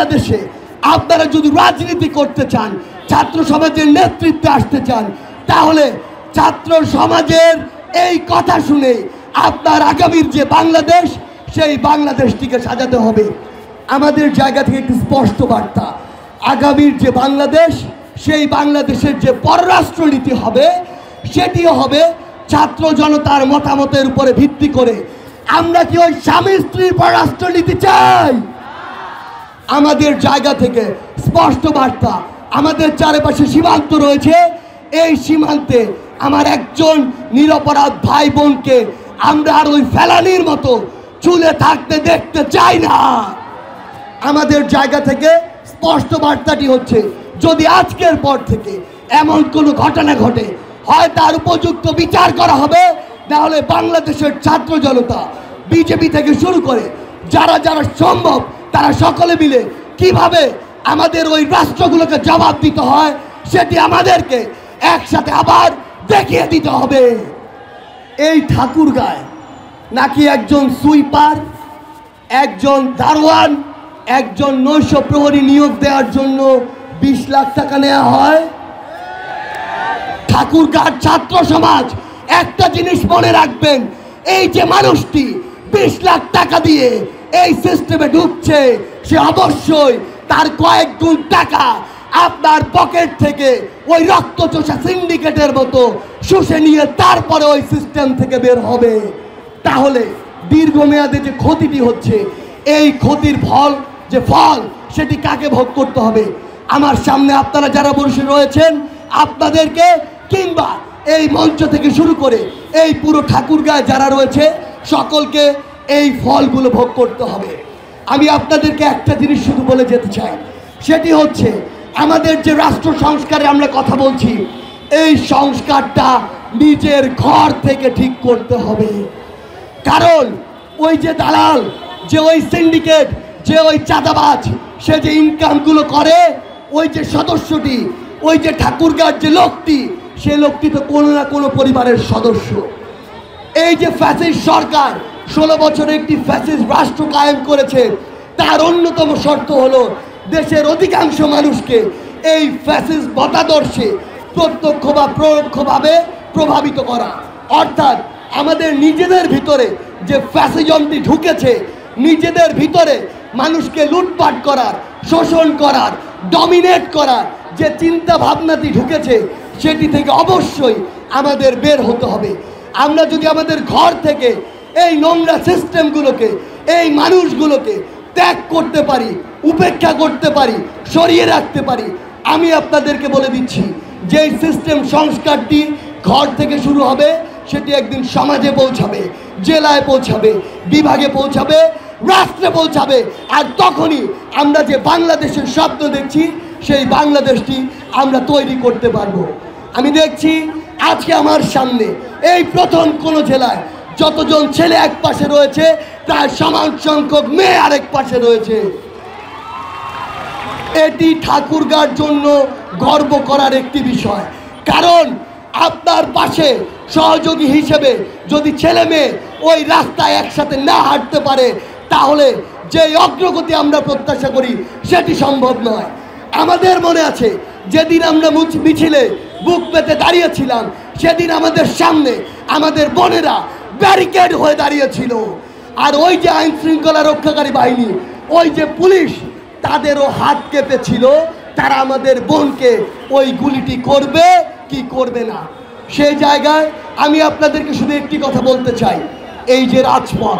বাংলাদেশে আপনারা যদি রাজনীতি করতে চান, ছাত্র সমাজের নেতৃত্বে আসতে চান, তাহলে ছাত্র সমাজের এই কথা শুনে আপনার আগামীর যে বাংলাদেশ, সেই বাংলাদেশটিকে সাজাতে হবে। আমাদের জায়গা থেকে একটি স্পষ্ট বার্তা, আগামীর যে বাংলাদেশ, সেই বাংলাদেশের যে পররাষ্ট্রনীতি হবে, সেটিও হবে ছাত্র জনতার মতামতের উপরে ভিত্তি করে। আমরা কি ওই স্বামী স্ত্রীর পররাষ্ট্রনীতি চাই? আমাদের জায়গা থেকে স্পষ্ট বার্তা, আমাদের চারপাশে সীমান্ত রয়েছে, এই সীমান্তে আমার একজন নিরপরাধ ভাই বোনকে আমরা আর ওই ফেলানির মতো চুলে থাকতে দেখতে চাই না। আমাদের জায়গা থেকে স্পষ্ট বার্তাটি হচ্ছে, যদি আজকের পর থেকে এমন কোনো ঘটনা ঘটে, হয় তার উপযুক্ত বিচার করা হবে, নাহলে বাংলাদেশের ছাত্র জনতা বিজেপি থেকে শুরু করে যারা যারা সম্ভব তারা সকলে মিলে কিভাবে আমাদের ওই রাষ্ট্রগুলোকে জবাব দিতে হয়, সেটি আমাদেরকে একসাথে আবার দেখিয়ে দিতে হবে। এই ঠাকুরগাঁয় নাকি একজন সুইপার, একজন দারোয়ান, একজন নৈশ প্রহরী নিয়োগ দেওয়ার জন্য 20 লাখ টাকা নেওয়া হয়। ঠাকুরগাঁর ছাত্র সমাজ একটা জিনিস মনে রাখবেন, এই যে মানুষটি 20 লাখ টাকা দিয়ে এই সিস্টেমে ঢুকছে, সে অবশ্যই তার কয়েক গুণ টাকা আপনার পকেট থেকে ওই রক্তচোষা সিন্ডিকেটের মতো শুষে নিয়ে তারপরে ওই সিস্টেম থেকে বের হবে। তাহলে দীর্ঘমেয়াদে যে ক্ষতিটি হচ্ছে, এই ক্ষতির ফল সেটি কাকে ভোগ করতে হবে? আমার সামনে আপনারা যারা বসে রয়েছেন, আপনাদেরকে, কিংবা এই মঞ্চ থেকে শুরু করে এই পুরো ঠাকুরগাঁয় যারা রয়েছে, সকলকে এই ফলগুলো ভোগ করতে হবে। আমি আপনাদেরকে একটা জিনিস শুধু বলে যেতে চাই, সেটি হচ্ছে আমাদের যে রাষ্ট্র সংস্কারে আমরা কথা বলছি, এই সংস্কারটা নিজের ঘর থেকে ঠিক করতে হবে। কারণ ওই যে দালাল, যে ওই সিন্ডিকেট, যে ওই চাঁদাবাজ, সে যে ইনকামগুলো করে, ওই যে সদস্যটি, ওই যে ঠাকুরগাঁর যে লোকটি, সে লোকটি তো কোনো না কোনো পরিবারের সদস্য। এই যে ফ্যাসিস্ট সরকার 16 বছরে একটি ফ্যাসিস্ট রাষ্ট্র কায়েম করেছে, তার অন্যতম শর্ত হলো দেশের অধিকাংশ মানুষকে এই ফ্যাসিস্ট মতাদর্শে প্রত্যক্ষ বা পরোক্ষভাবে প্রভাবিত করা। অর্থাৎ আমাদের নিজেদের ভিতরে যে ফ্যাসিজমটি ঢুকেছে, নিজেদের ভিতরে মানুষকে লুটপাট করার, শোষণ করার, ডমিনেট করার যে চিন্তা ভাবনাটি ঢুকেছে, সেটি থেকে অবশ্যই আমাদের বের হতে হবে। আমরা যদি আমাদের ঘর থেকে এই নোংরা সিস্টেমগুলোকে, এই মানুষগুলোকে ত্যাগ করতে পারি, উপেক্ষা করতে পারি, সরিয়ে রাখতে পারি, আমি আপনাদেরকে বলে দিচ্ছি যে এই সিস্টেম সংস্কারটি ঘর থেকে শুরু হবে, সেটি একদিন সমাজে পৌঁছাবে, জেলায় পৌঁছাবে, বিভাগে পৌঁছাবে, রাষ্ট্রে পৌঁছাবে। আর তখনই আমরা যে বাংলাদেশের স্বপ্ন দেখছি, সেই বাংলাদেশটি আমরা তৈরি করতে পারবো। আমি দেখছি আজকে আমার সামনে এই প্রথম কোন জেলায় যতজন ছেলে এক পাশে রয়েছে, প্রায় সমান সংখ্যক মেয়ে আরেক পাশে রয়েছে। এটি ঠাকুরগাঁর জন্য গর্ব করার একটি বিষয়। কারণ আপনার পাশে সহযোগী হিসেবে যদি ছেলে মেয়ে ওই রাস্তায় একসাথে না হাঁটতে পারে, তাহলে যে অগ্রগতি আমরা প্রত্যাশা করি সেটি সম্ভব নয়। আমাদের মনে আছে যেদিন আমরা মিছিলে বুক পেতে দাঁড়িয়েছিলাম, সেদিন আমাদের সামনে আমাদের বোনেরা ব্যারিকেড হয়ে দাঁড়িয়েছিল। আর ওই যে আইন শৃঙ্খলা রক্ষাকারী বাহিনী, ওই যে পুলিশ, তাদেরও হাত কেঁপেছিল, তারা আমাদের বোনকে ওই গুলিটি করবে কি করবে না। সেই জায়গায় আমি আপনাদেরকে শুধু একটি কথা বলতে চাই, এই যে রাজপথ,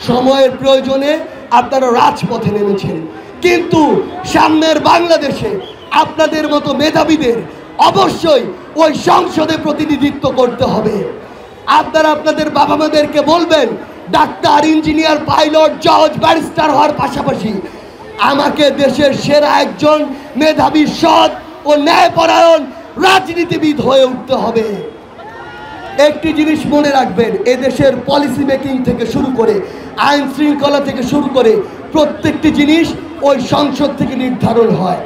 সময়ের প্রয়োজনে আপনারা রাজপথে নেমেছেন, কিন্তু সামনের বাংলাদেশে আপনাদের মতো মেধাবীদের অবশ্যই ওই সংসদে প্রতিনিধিত্ব করতে হবে। আপনারা আপনাদের বাবা মাদেরকে বলবেন, ডাক্তার, ইঞ্জিনিয়ার, পাইলট, জজ, ব্যারিস্টার হওয়ার পাশাপাশি আমাকে দেশের সেরা একজন মেধাবী, সৎ ও ন্যায়পরায়ণ রাজনীতিবিদ হয়ে উঠতে হবে। একটি জিনিস মনে রাখবেন, এদেশের পলিসি মেকিং থেকে শুরু করে, আইন শৃঙ্খলা থেকে শুরু করে প্রত্যেকটি জিনিস ওই সংসদ থেকে নির্ধারণ হয়।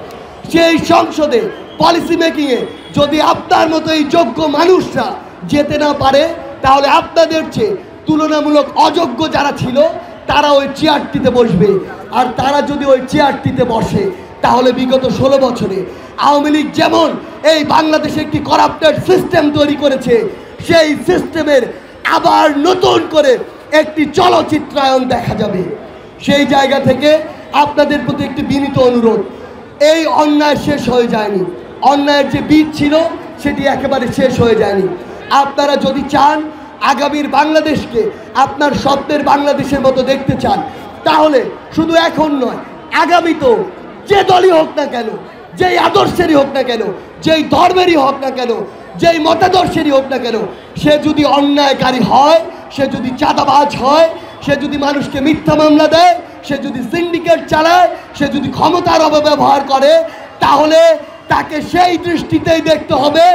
সেই সংসদে পলিসি মেকিংয়ে যদি আপনার মতো এই যোগ্য মানুষরা যেতে না পারে, তাহলে আপনাদের চেয়ে তুলনামূলক অযোগ্য যারা ছিল তারা ওই চেয়ারটিতে বসবে। আর তারা যদি ওই চেয়ারটিতে বসে, তাহলে বিগত 16 বছরে আওয়ামী লীগ যেমন এই বাংলাদেশে একটি করাপ্টেড সিস্টেম তৈরি করেছে, সেই সিস্টেমের আবার নতুন করে একটি চলচ্চিত্রায়ন দেখা যাবে। সেই জায়গা থেকে আপনাদের প্রতি একটি বিনীত অনুরোধ, এই অন্যায় শেষ হয়ে যায়নি, অন্যায়ের যে বীজ ছিল সেটি একেবারে শেষ হয়ে যায়নি। আপনারা যদি চান আগামীর বাংলাদেশকে আপনার স্বপ্নের বাংলাদেশের মতো দেখতে চান, তাহলে শুধু এখন নয়, আগামীতেও যে দলই হোক না কেন, যেই আদর্শেরই হোক না কেন, যেই ধর্মেরই হোক না কেন, যেই মতাদর্শেরই হোক না কেন, সে যদি অন্যায়কারী হয়, সে যদি চাঁদাবাজ হয়, সে যদি মানুষকে মিথ্যা মামলা দেয়, সে যদি সিন্ডিকেট চালায়, সে যদি ক্ষমতার অপব্যবহার করে, তাহলে তাকে সেই দৃষ্টিতেই দেখতে হবে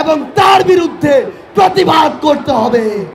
এবং তার বিরুদ্ধে প্রতিবাদ করতে হবে।